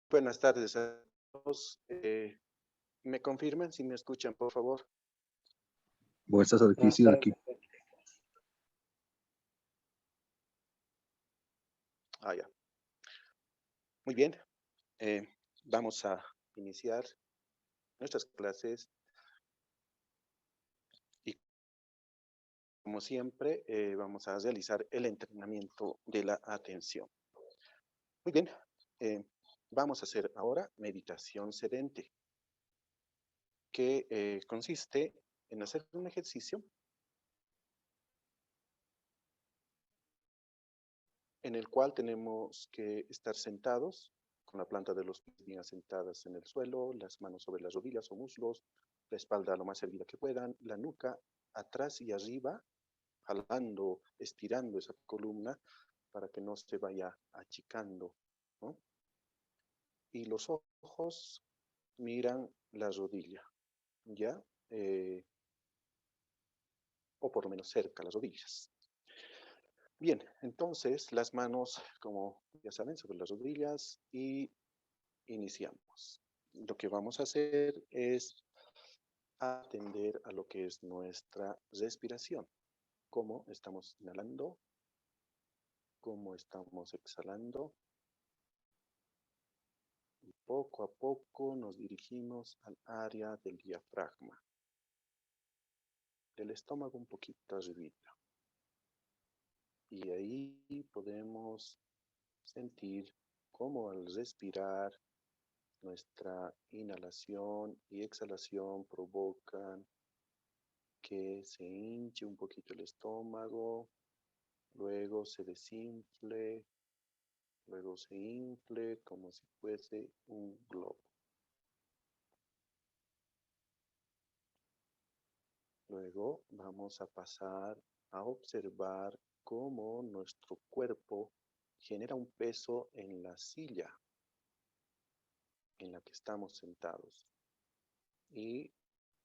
Buenas tardes a todos. ¿Me confirman si me escuchan, por favor? ¿Vos estás aquí? Sí, aquí. Ya. Muy bien. Vamos a iniciar nuestras clases y, como siempre, vamos a realizar el entrenamiento de la atención. Muy bien. Vamos a hacer ahora meditación sedente, que consiste en hacer un ejercicio en el cual tenemos que estar sentados con la planta de los pies bien asentadas en el suelo, las manos sobre las rodillas o muslos, la espalda lo más erguida que puedan, la nuca atrás y arriba, jalando, estirando esa columna para que no se vaya achicando, ¿no? Y los ojos miran la rodilla, ¿ya? O por lo menos cerca las rodillas. Bien, entonces las manos, como ya saben, sobre las rodillas y iniciamos. Lo que vamos a hacer es atender a lo que es nuestra respiración. Cómo estamos inhalando, cómo estamos exhalando. Y poco a poco nos dirigimos al área del diafragma, del estómago un poquito arribita. Y ahí podemos sentir cómo al respirar nuestra inhalación y exhalación provocan que se hinche un poquito el estómago, luego se desinfle, luego se infle como si fuese un globo. Luego vamos a pasar a observar cómo nuestro cuerpo genera un peso en la silla en la que estamos sentados. Y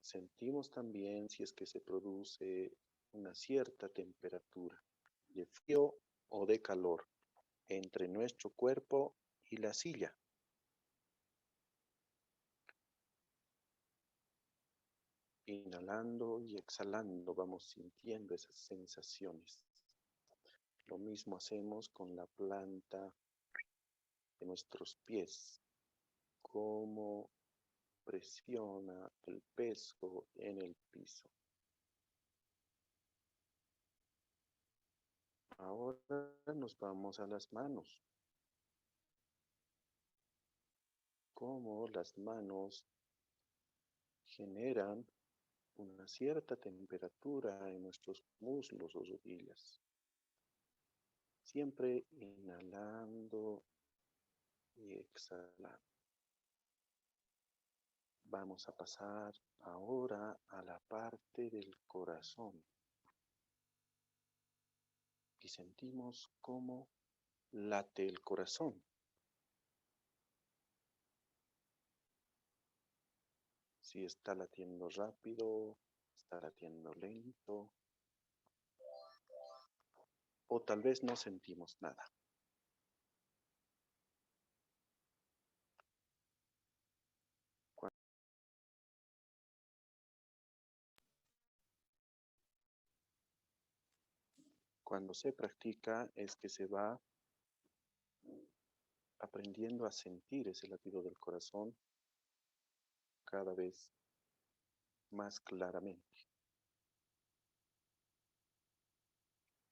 sentimos también si es que se produce una cierta temperatura de frío o de calor entre nuestro cuerpo y la silla. Inhalando y exhalando vamos sintiendo esas sensaciones. Lo mismo hacemos con la planta de nuestros pies, cómo presiona el peso en el piso. Ahora nos vamos a las manos. Cómo las manos generan una cierta temperatura en nuestros muslos o rodillas. Siempre inhalando y exhalando. Vamos a pasar ahora a la parte del corazón. Y sentimos cómo late el corazón. Si está latiendo rápido, está latiendo lento, o tal vez no sentimos nada. Cuando se practica es que se va aprendiendo a sentir ese latido del corazón cada vez más claramente.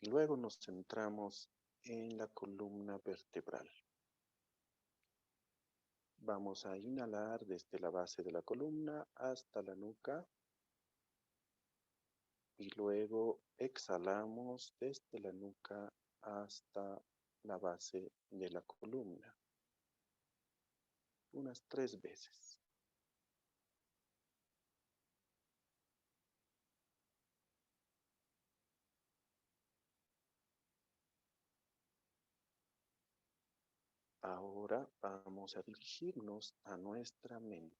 Y luego nos centramos en la columna vertebral. Vamos a inhalar desde la base de la columna hasta la nuca y luego exhalamos desde la nuca hasta la base de la columna. Unas 3 veces. Ahora vamos a dirigirnos a nuestra mente.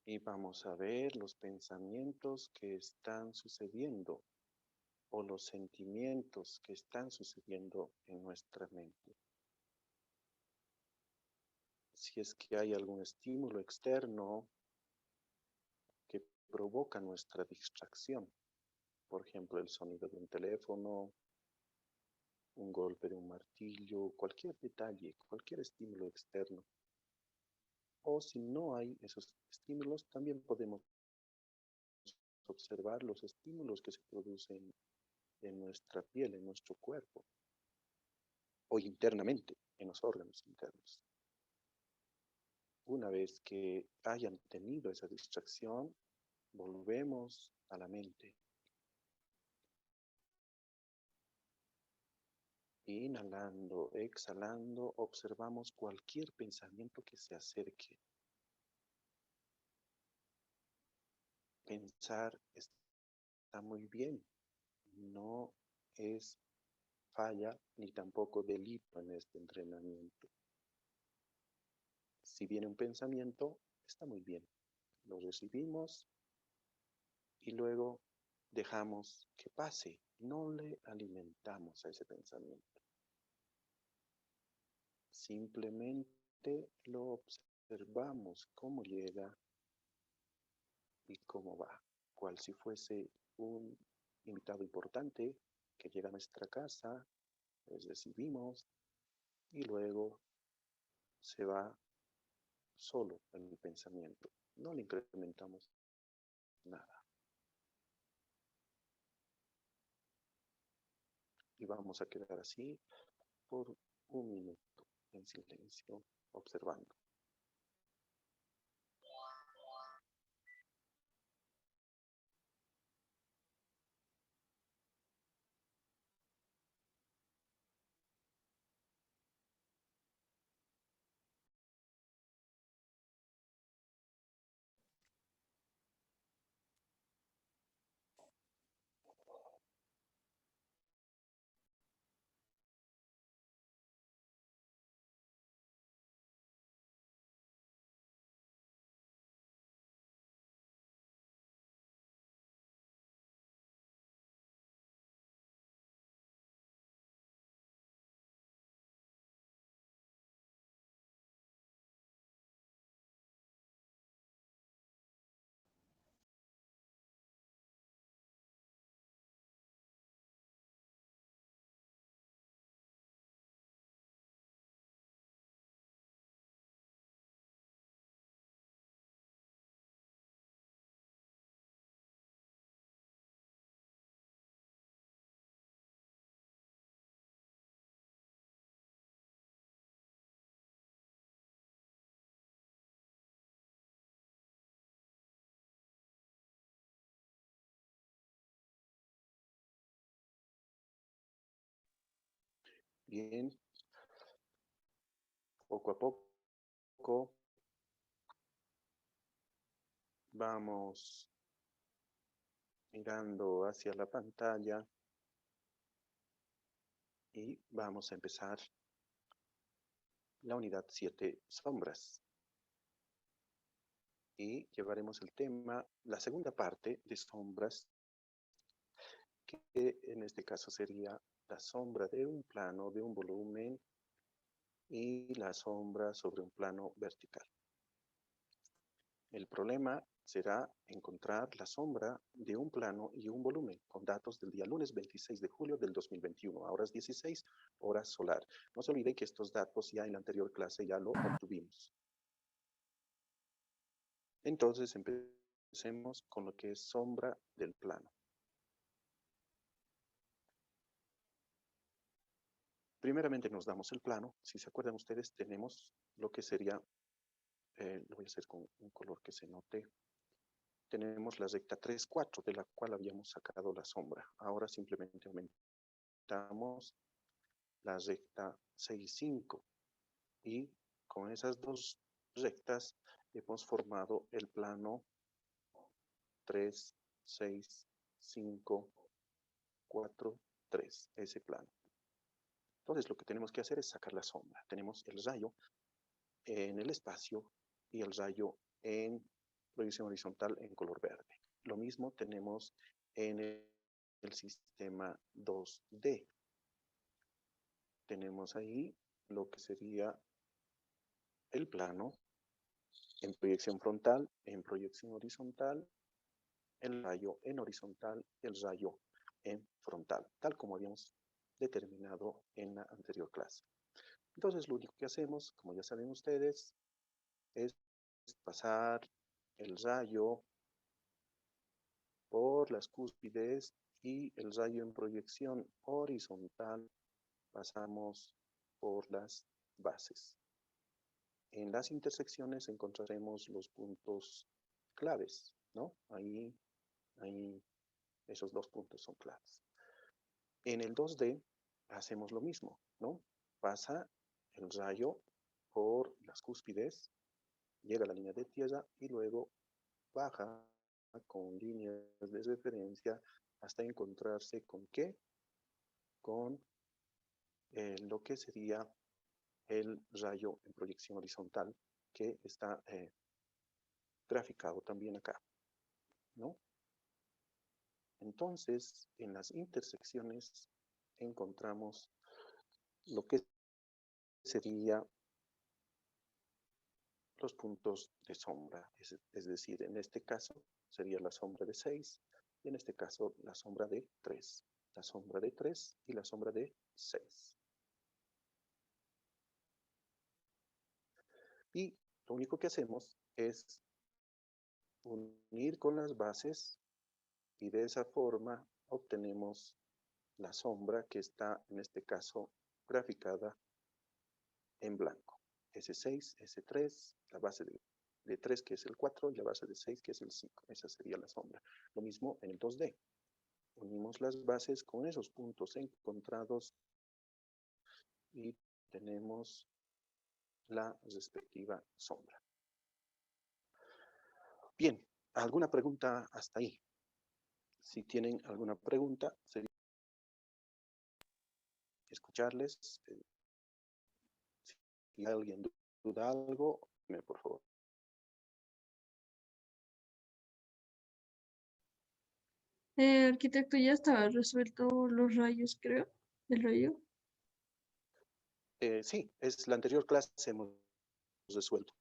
Y vamos a ver los pensamientos que están sucediendo o los sentimientos que están sucediendo en nuestra mente. Si es que hay algún estímulo externo que provoca nuestra distracción, por ejemplo, el sonido de un teléfono, un golpe de un martillo, cualquier detalle, cualquier estímulo externo. O si no hay esos estímulos, también podemos observar los estímulos que se producen en nuestra piel, en nuestro cuerpo, o internamente, en los órganos internos. Una vez que hayan tenido esa distracción, volvemos a la mente. Inhalando, exhalando, observamos cualquier pensamiento que se acerque. Pensar está muy bien, no es falla ni tampoco delito en este entrenamiento. Si viene un pensamiento, está muy bien. Lo recibimos y luego dejamos que pase. No le alimentamos a ese pensamiento. Simplemente lo observamos cómo llega y cómo va. Cual si fuese un invitado importante que llega a nuestra casa, les recibimos y luego se va solo en el pensamiento. No le incrementamos nada. Y vamos a quedar así por un minuto en silencio, observando. Bien, poco a poco vamos mirando hacia la pantalla y vamos a empezar la unidad 7, sombras. Y llevaremos el tema, la segunda parte de sombras, que en este caso sería la sombra de un plano, de un volumen, y la sombra sobre un plano vertical. El problema será encontrar la sombra de un plano y un volumen con datos del día lunes 26 de julio del 2021, a horas 16, hora solar. No se olvide que estos datos ya en la anterior clase ya lo obtuvimos. Entonces empecemos con lo que es sombra del plano. Primeramente nos damos el plano. Si se acuerdan ustedes, tenemos lo que sería, lo voy a hacer con un color que se note. Tenemos la recta 3, 4, de la cual habíamos sacado la sombra. Ahora simplemente aumentamos la recta 6, 5. Y con esas dos rectas hemos formado el plano 3, 6, 5, 4, 3. Ese plano. Entonces lo que tenemos que hacer es sacar la sombra. Tenemos el rayo en el espacio y el rayo en proyección horizontal en color verde. Lo mismo tenemos en el sistema 2D. Tenemos ahí lo que sería el plano en proyección frontal, en proyección horizontal, el rayo en horizontal y el rayo en frontal, tal como habíamos determinado en la anterior clase. Entonces, lo único que hacemos, como ya saben ustedes, es pasar el rayo por las cúspides y el rayo en proyección horizontal pasamos por las bases. En las intersecciones encontraremos los puntos claves, ¿no? Ahí esos dos puntos son claves. En el 2D hacemos lo mismo, ¿no? Pasa el rayo por las cúspides, llega a la línea de tierra y luego baja con líneas de referencia hasta encontrarse con ¿qué? Con lo que sería el rayo en proyección horizontal que está graficado también acá, ¿no? Entonces, en las intersecciones encontramos lo que sería los puntos de sombra, es decir, en este caso sería la sombra de 6 y en este caso la sombra de 3, la sombra de 3 y la sombra de 6. Y lo único que hacemos es unir con las bases y de esa forma obtenemos la sombra que está en este caso graficada en blanco. S6, S3, la base de 3 que es el 4 y la base de 6 que es el 5. Esa sería la sombra. Lo mismo en el 2D. Unimos las bases con esos puntos encontrados y tenemos la respectiva sombra. Bien, ¿alguna pregunta hasta ahí? Si tienen alguna pregunta, sería escucharles. Si alguien duda algo, dime por favor. Arquitecto, ya estaba resuelto los rayos, creo, el rayo. Sí, es la anterior clase hemos resuelto,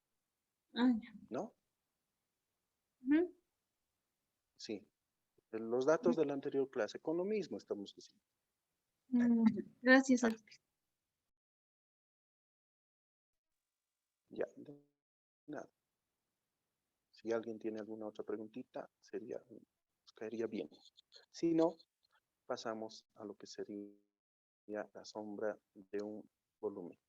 Ah, ya. ¿no? Ujú. Sí, los datos de la anterior clase, con lo mismo estamos diciendo. Mm, Gracias, Ah, arquitecto. ya, nada. Si alguien tiene alguna otra preguntita, nos caería bien. Si no, pasamos a lo que sería la sombra de un volumen.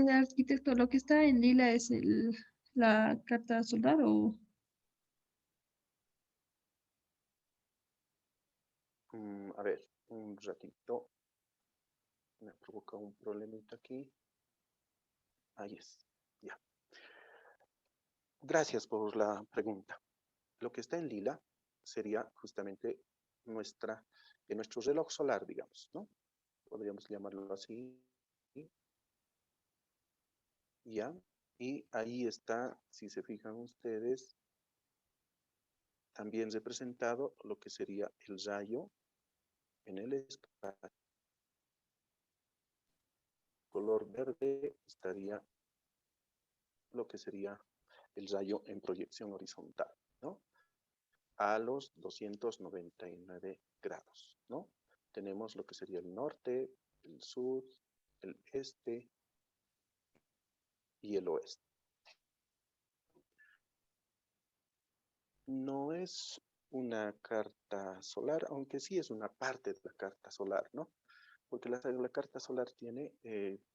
Arquitecto, lo que está en lila es la carta solar o... A ver, un ratito. Me provoca un problemita aquí. Ahí es, ya. Gracias por la pregunta. Lo que está en lila sería justamente nuestro reloj solar, digamos, ¿no? Podríamos llamarlo así. Ya. Y ahí está, si se fijan ustedes, también representado lo que sería el rayo en el espacio. Color verde estaría lo que sería el rayo en proyección horizontal, ¿no? A los 299 grados, ¿no? Tenemos lo que sería el norte, el sur, el este y el oeste. No es una carta solar, aunque sí es una parte de la carta solar, ¿no? Porque la carta solar tiene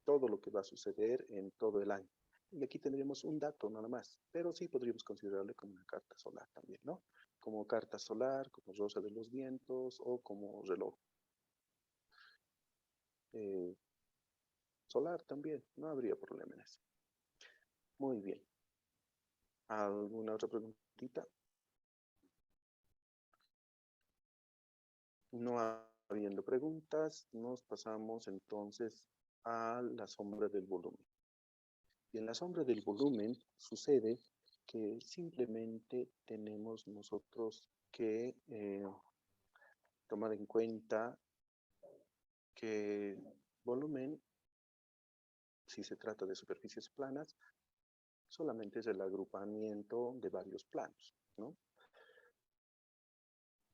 todo lo que va a suceder en todo el año. Y aquí tendríamos un dato nada más, pero sí podríamos considerarle como una carta solar también, ¿no? Como carta solar, como rosa de los vientos o como reloj solar también, no habría problema en eso. Muy bien. ¿Alguna otra preguntita? No habiendo preguntas, nos pasamos entonces a la sombra del volumen. Y en la sombra del volumen sucede que simplemente tenemos nosotros que tomar en cuenta que volumen, si se trata de superficies planas, solamente es el agrupamiento de varios planos, ¿no?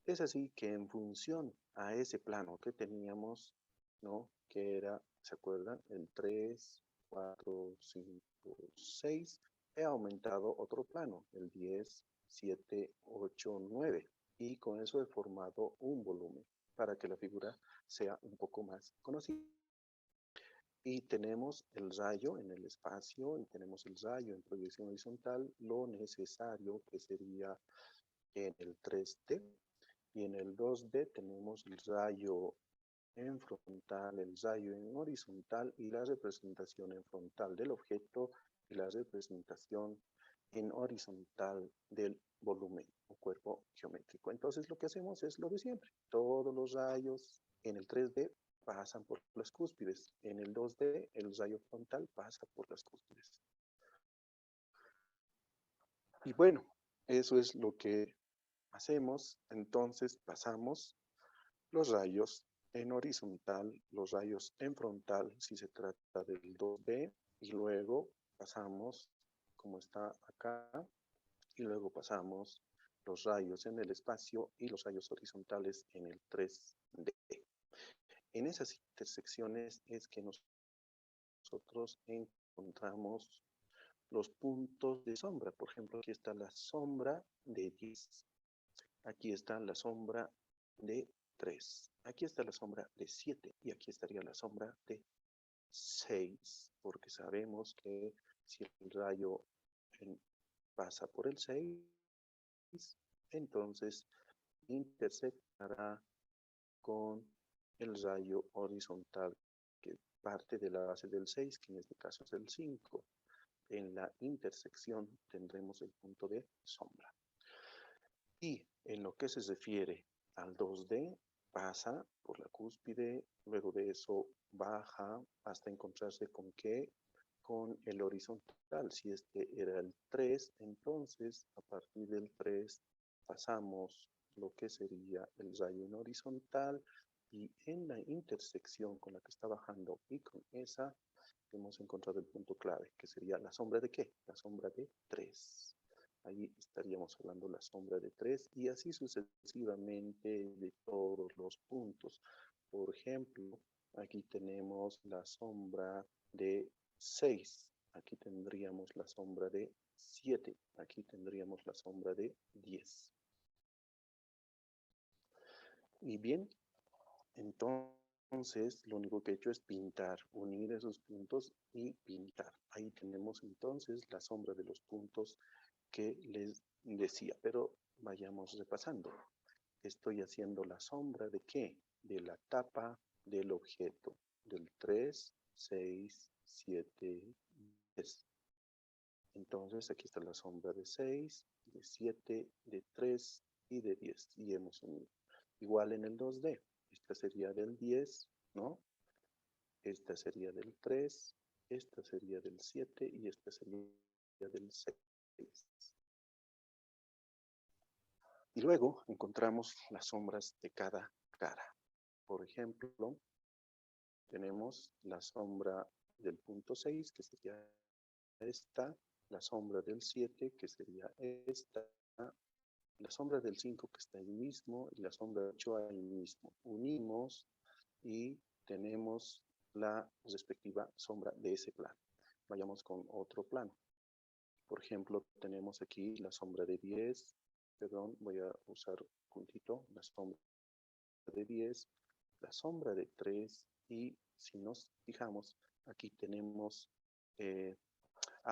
Es así que en función a ese plano que teníamos, ¿no? Que era, ¿se acuerdan? El 3, 4, 5, 6. He aumentado otro plano, el 10, 7, 8, 9. Y con eso he formado un volumen para que la figura sea un poco más conocida. Y tenemos el rayo en el espacio y tenemos el rayo en proyección horizontal, lo necesario que sería en el 3D. Y en el 2D tenemos el rayo en frontal, el rayo en horizontal y la representación en frontal del objeto y la representación en horizontal del volumen o cuerpo geométrico. Entonces lo que hacemos es lo de siempre. Todos los rayos en el 3D pasan por las cúspides. En el 2D el rayo frontal pasa por las cúspides. Y bueno, eso es lo que hacemos. Entonces pasamos los rayos en horizontal, los rayos en frontal, si se trata del 2D, y luego pasamos, como está acá, y luego pasamos los rayos en el espacio y los rayos horizontales en el 3D. En esas intersecciones es que nosotros encontramos los puntos de sombra. Por ejemplo, aquí está la sombra de 10. Aquí está la sombra de 3. Aquí está la sombra de 7 y aquí estaría la sombra de 6, porque sabemos que si el rayo pasa por el 6, entonces intersectará con el rayo horizontal que parte de la base del 6, que en este caso es el 5. En la intersección tendremos el punto de sombra. Y en lo que se refiere al 2D, pasa por la cúspide, luego de eso baja hasta encontrarse con ¿qué? Con el horizontal. Si este era el 3, entonces a partir del 3 pasamos lo que sería el rayo en horizontal y en la intersección con la que está bajando y con esa hemos encontrado el punto clave, que sería la sombra de ¿qué? La sombra de 3. Ahí estaríamos hablando de la sombra de 3 y así sucesivamente de todos los puntos. Por ejemplo, aquí tenemos la sombra de 6. Aquí tendríamos la sombra de 7. Aquí tendríamos la sombra de 10. Y bien, entonces lo único que he hecho es pintar, unir esos puntos y pintar. Ahí tenemos entonces la sombra de los puntos que les decía, pero vayamos repasando. Estoy haciendo la sombra de ¿qué? De la tapa del objeto, del 3, 6, 7, 10. Entonces aquí está la sombra de 6, de 7, de 3 y de 10. Y hemos unido. Igual en el 2D. Esta sería del 10, ¿no? Esta sería del 3, esta sería del 7 y esta sería del 6. Y luego encontramos las sombras de cada cara. Por ejemplo, tenemos la sombra del punto 6, que sería esta, la sombra del 7, que sería esta, la sombra del 5, que está ahí mismo, y la sombra del 8 ahí mismo. Unimos y tenemos la respectiva sombra de ese plano. Vayamos con otro plano. Por ejemplo, tenemos aquí la sombra de 10, perdón, voy a usar puntito, la sombra de 10, la sombra de 3 y si nos fijamos, aquí tenemos,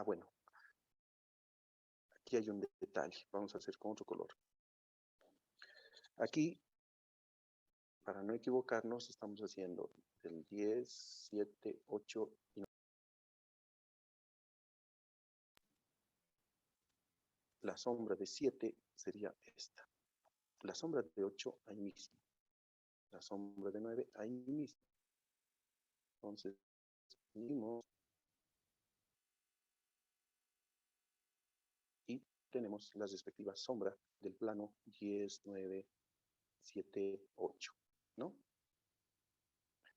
bueno, aquí hay un detalle, vamos a hacer con otro color. Aquí, para no equivocarnos, estamos haciendo del 10, 7, 8 y 9. La sombra de 7 sería esta. La sombra de 8 ahí mismo. La sombra de 9 ahí mismo. Entonces, unimos y tenemos la respectiva sombra del plano 10, 9, 7, 8, ¿no?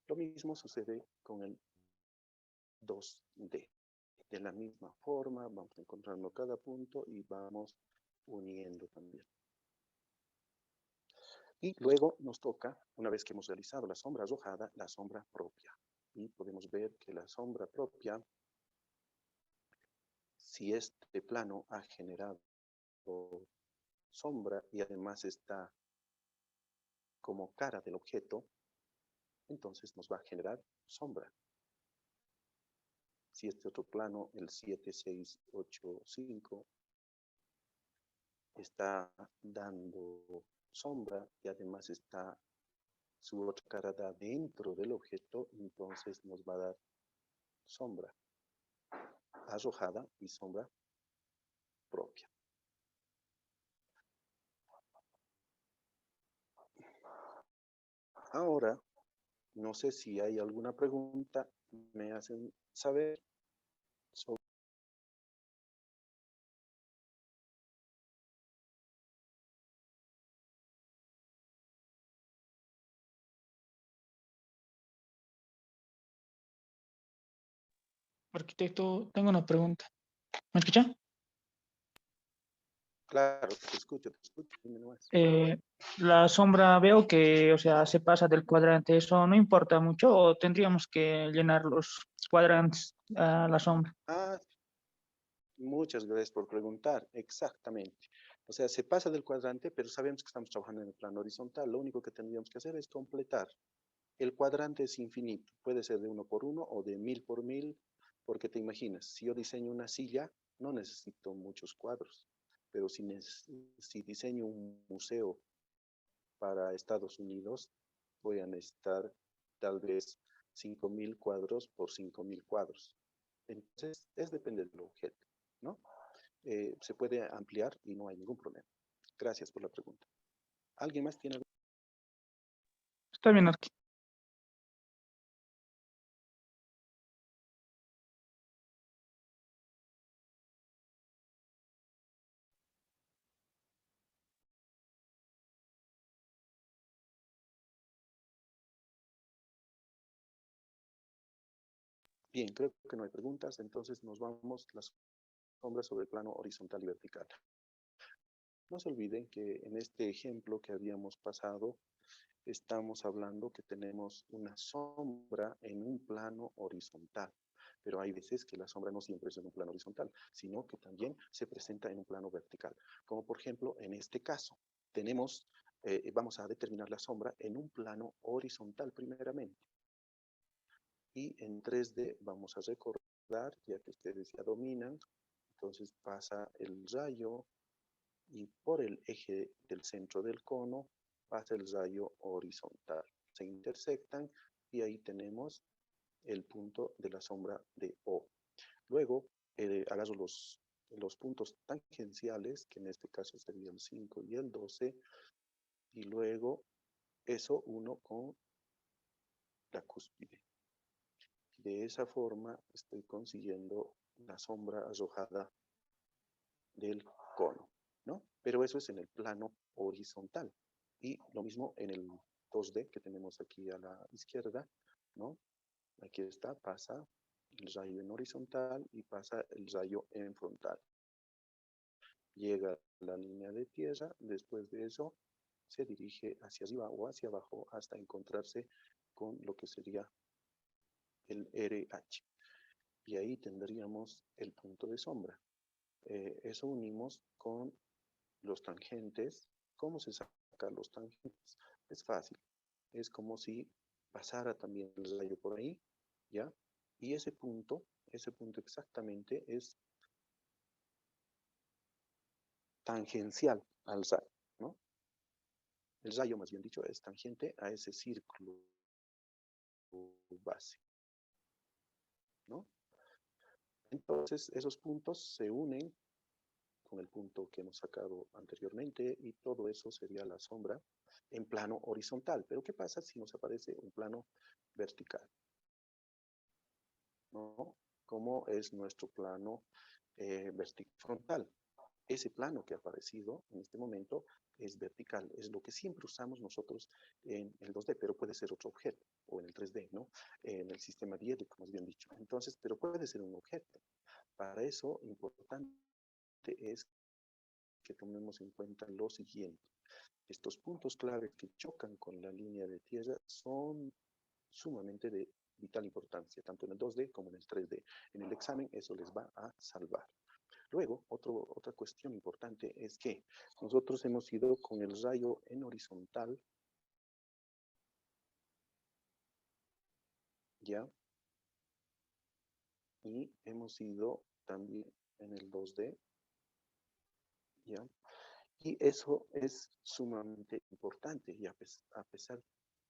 Lo mismo sucede con el 2D. De la misma forma, vamos encontrando cada punto y vamos uniendo también. Y luego nos toca, una vez que hemos realizado la sombra arrojada, la sombra propia. Y podemos ver que la sombra propia, si este plano ha generado sombra y además está como cara del objeto, entonces nos va a generar sombra. Si este otro plano, el 7, 6, 8, 5, está dando sombra y además está su otra cara da dentro del objeto, entonces nos va a dar sombra arrojada y sombra propia. Ahora, no sé si hay alguna pregunta, me hacen saber sobre... Arquitecto, tengo una pregunta. ¿Me escucha? Claro, te escucho, dime nomás. La sombra veo que, o sea, se pasa del cuadrante. ¿Eso no importa mucho o tendríamos que llenar los cuadrantes a la sombra? Ah, muchas gracias por preguntar, exactamente. O sea, se pasa del cuadrante, pero sabemos que estamos trabajando en el plano horizontal. Lo único que tendríamos que hacer es completar. El cuadrante es infinito, puede ser de 1 por 1 o de 1000 por 1000, porque te imaginas, si yo diseño una silla, no necesito muchos cuadros, pero si diseño un museo para Estados Unidos, voy a necesitar tal vez 5000 cuadros por 5000 cuadros. Entonces, depende del objeto, ¿no? Se puede ampliar y no hay ningún problema. Gracias por la pregunta. ¿Alguien más tiene alguna? Está bien, Arqui. Bien, creo que no hay preguntas, entonces nos vamos las sombras sobre el plano horizontal y vertical. No se olviden que en este ejemplo que habíamos pasado, estamos hablando que tenemos una sombra en un plano horizontal, pero hay veces que la sombra no siempre es en un plano horizontal, sino que también se presenta en un plano vertical. Como por ejemplo, en este caso, vamos a determinar la sombra en un plano horizontal primeramente. Y en 3D vamos a recordar, ya que ustedes ya dominan, entonces pasa el rayo y por el eje del centro del cono pasa el rayo horizontal. Se intersectan y ahí tenemos el punto de la sombra de O. Luego agarro los puntos tangenciales, que en este caso sería el 5 y el 12, y luego eso uno con la cúspide. De esa forma estoy consiguiendo la sombra arrojada del cono, ¿no? Pero eso es en el plano horizontal. Y lo mismo en el 2D que tenemos aquí a la izquierda, ¿no? Aquí está, pasa el rayo en horizontal y pasa el rayo en frontal. Llega a la línea de tierra, después de eso se dirige hacia arriba o hacia abajo hasta encontrarse con lo que sería el RH. Y ahí tendríamos el punto de sombra. Eso unimos con los tangentes. ¿Cómo se sacan los tangentes? Es fácil. Es como si pasara también el rayo por ahí, ¿ya? Y ese punto exactamente es tangencial al rayo, ¿no? El rayo, más bien dicho, es tangente a ese círculo base, ¿no? Entonces, esos puntos se unen con el punto que hemos sacado anteriormente y todo eso sería la sombra en plano horizontal. Pero ¿qué pasa si nos aparece un plano vertical? ¿no? Como es nuestro plano vertical frontal. Ese plano que ha aparecido en este momento es vertical, es lo que siempre usamos nosotros en el 2D, pero puede ser otro objeto, o en el 3D, ¿no? En el sistema diédrico, más bien dicho. Entonces, pero puede ser un objeto. Para eso, importante es que tomemos en cuenta lo siguiente. Estos puntos clave que chocan con la línea de tierra son sumamente de vital importancia, tanto en el 2D como en el 3D. En el examen eso les va a salvar. Luego, otra cuestión importante es que nosotros hemos ido con el rayo en horizontal, ¿ya? Y hemos ido también en el 2D, ¿ya? Y eso es sumamente importante, y a pesar,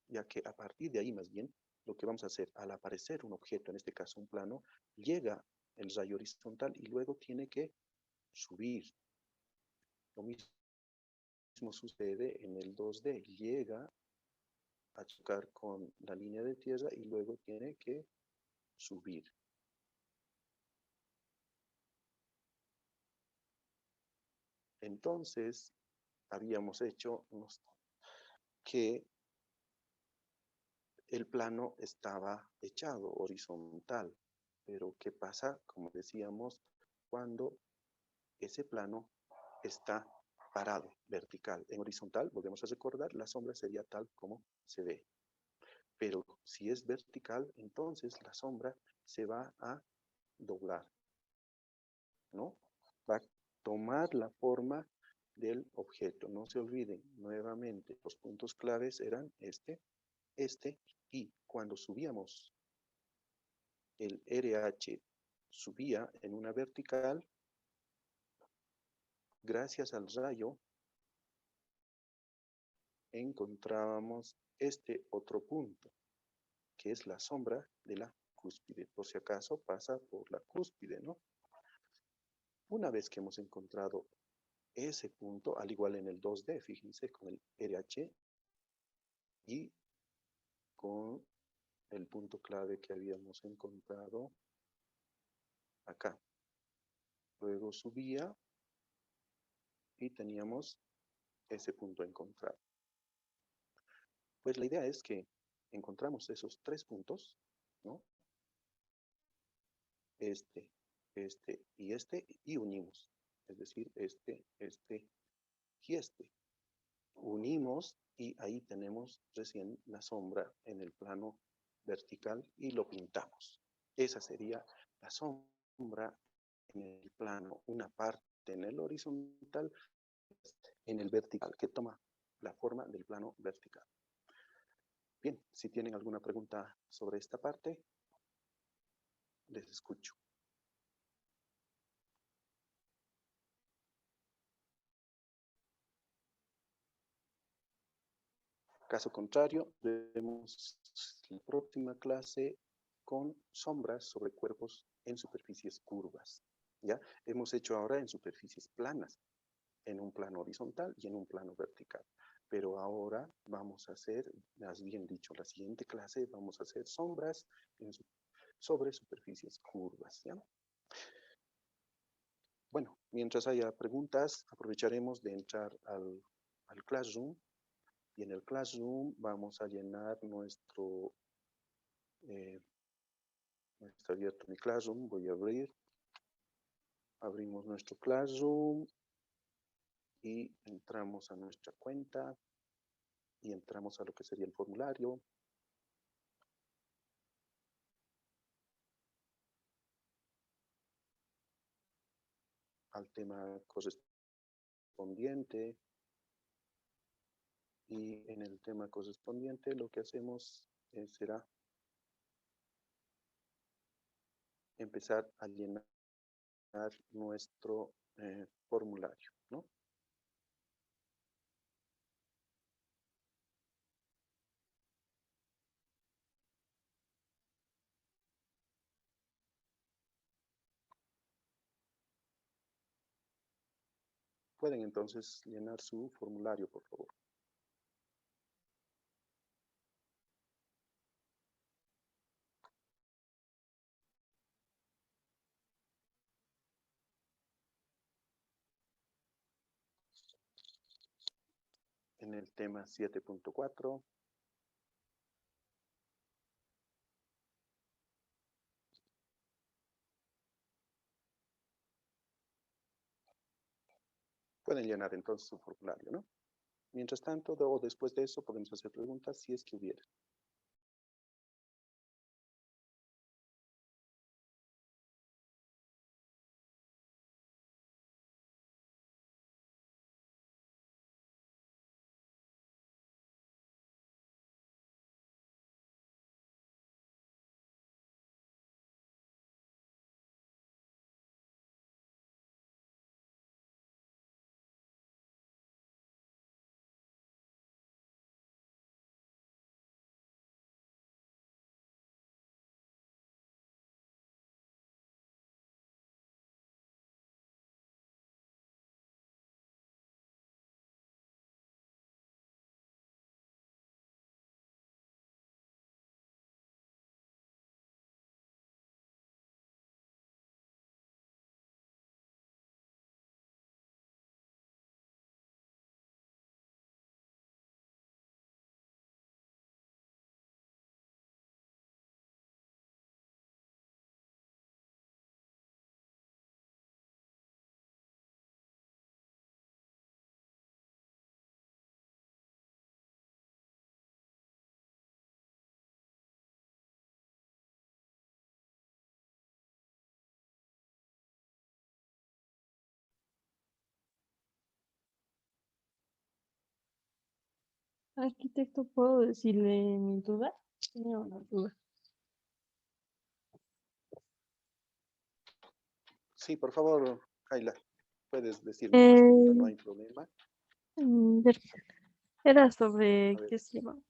ya que a partir de ahí más bien, lo que vamos a hacer, al aparecer un objeto, en este caso un plano, llega el rayo horizontal y luego tiene que subir. Lo mismo sucede en el 2D, llega a chocar con la línea de tierra y luego tiene que subir. Entonces, habíamos hecho que el plano estaba echado horizontal, pero ¿qué pasa? Como decíamos, cuando ese plano está parado, vertical. En horizontal, volvemos a recordar, la sombra sería tal como se ve. Pero si es vertical, entonces la sombra se va a doblar, ¿no? Va a tomar la forma del objeto. No se olviden, nuevamente, los puntos claves eran este, y cuando subíamos el RH, subía en una vertical, gracias al rayo, encontrábamos este otro punto, que es la sombra de la cúspide. Por si acaso pasa por la cúspide, ¿no? Una vez que hemos encontrado ese punto, al igual en el 2D, fíjense, con el RH y con el punto clave que habíamos encontrado acá. Luego subía y teníamos ese punto encontrado. Pues la idea es que encontramos esos tres puntos, ¿no? Este y unimos. Es decir, este y este. Unimos y ahí tenemos recién la sombra en el plano vertical y lo pintamos. Esa sería la sombra en el plano, una parte en el horizontal, en el vertical, que toma la forma del plano vertical. Bien, si tienen alguna pregunta sobre esta parte, les escucho. Caso contrario, vemos la próxima clase con sombras sobre cuerpos en superficies curvas. ¿Ya? Hemos hecho ahora en superficies planas, en un plano horizontal y en un plano vertical. Pero ahora vamos a hacer, más bien dicho, la siguiente clase vamos a hacer sombras sobre superficies curvas. ¿Ya? Bueno, mientras haya preguntas, aprovecharemos de entrar al Classroom. Y en el Classroom vamos a llenar nuestro, está abierto mi Classroom, voy a abrimos nuestro Classroom y entramos a nuestra cuenta y entramos a lo que sería el formulario. Al tema correspondiente. Y en el tema correspondiente lo que hacemos será empezar a llenar nuestro formulario, ¿no? Pueden entonces llenar su formulario, por favor. en el tema 7.4. Pueden llenar entonces su formulario, ¿no? Mientras tanto, o después de eso, podemos hacer preguntas si es que hubiera. Arquitecto, ¿puedo decirle mi duda? Tenía una duda. Sí, por favor, Kaila, puedes decirme más preguntas, no hay problema. Ver, era A sobre, ver. ¿qué se llama?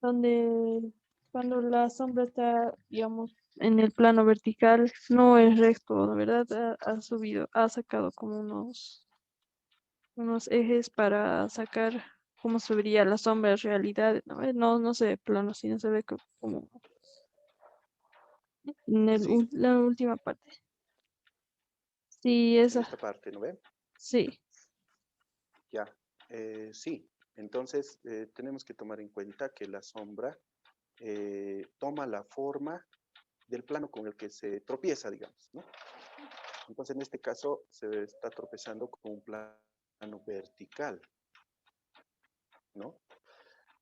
Donde cuando la sombra está, digamos, en el plano vertical, no es recto, la verdad, ha subido, ha sacado como unos ejes para sacar cómo se vería la sombra en realidad, ¿no? No se ve plano, sino se ve como en Sí, la última parte. Sí, en esa, esta parte, ¿no ven? sí. Ya, sí. Entonces, tenemos que tomar en cuenta que la sombra toma la forma del plano con el que se tropieza, digamos, ¿no? Entonces, en este caso, se está tropezando con un plano vertical, ¿no?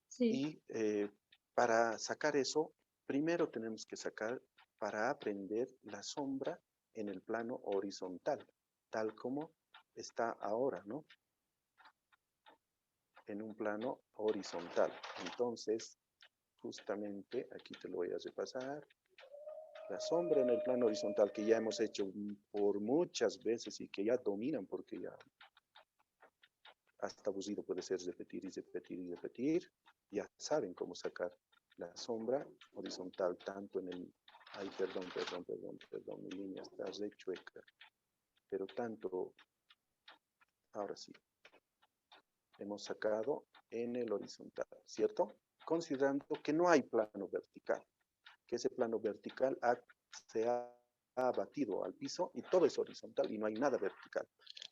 Sí. Y para sacar eso, primero tenemos que sacar, para aprender la sombra en el plano horizontal, tal como está ahora, ¿no? En un plano horizontal. Entonces, justamente, aquí te lo voy a repasar. La sombra en el plano horizontal que ya hemos hecho por muchas veces y que ya dominan porque ya hasta aburrido puede ser repetir y repetir y repetir. Ya saben cómo sacar la sombra horizontal tanto en el... Ay, perdón, mi línea está re chueca. Pero tanto, ahora sí, hemos sacado en el horizontal, ¿cierto? Considerando que no hay plano vertical, que ese plano vertical se ha batido al piso y todo es horizontal y no hay nada vertical.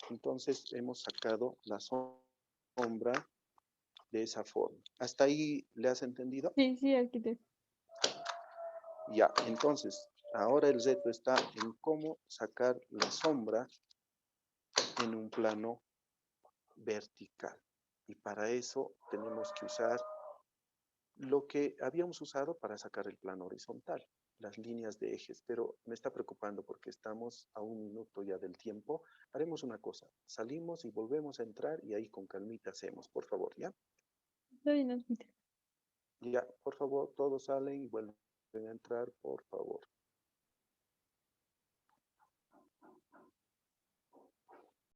Entonces hemos sacado la sombra de esa forma. ¿Hasta ahí le has entendido? Sí, sí, arquitecto. Ya, entonces, ahora el reto está en cómo sacar la sombra en un plano vertical. Y para eso tenemos que usar lo que habíamos usado para sacar el plano horizontal, las líneas de ejes, pero me está preocupando porque estamos a 1 minuto ya del tiempo. Haremos una cosa, salimos y volvemos a entrar y ahí con calmita hacemos, por favor, ¿ya? Está bien, arquitecto. Ya, por favor, todos salen y vuelven a entrar, por favor.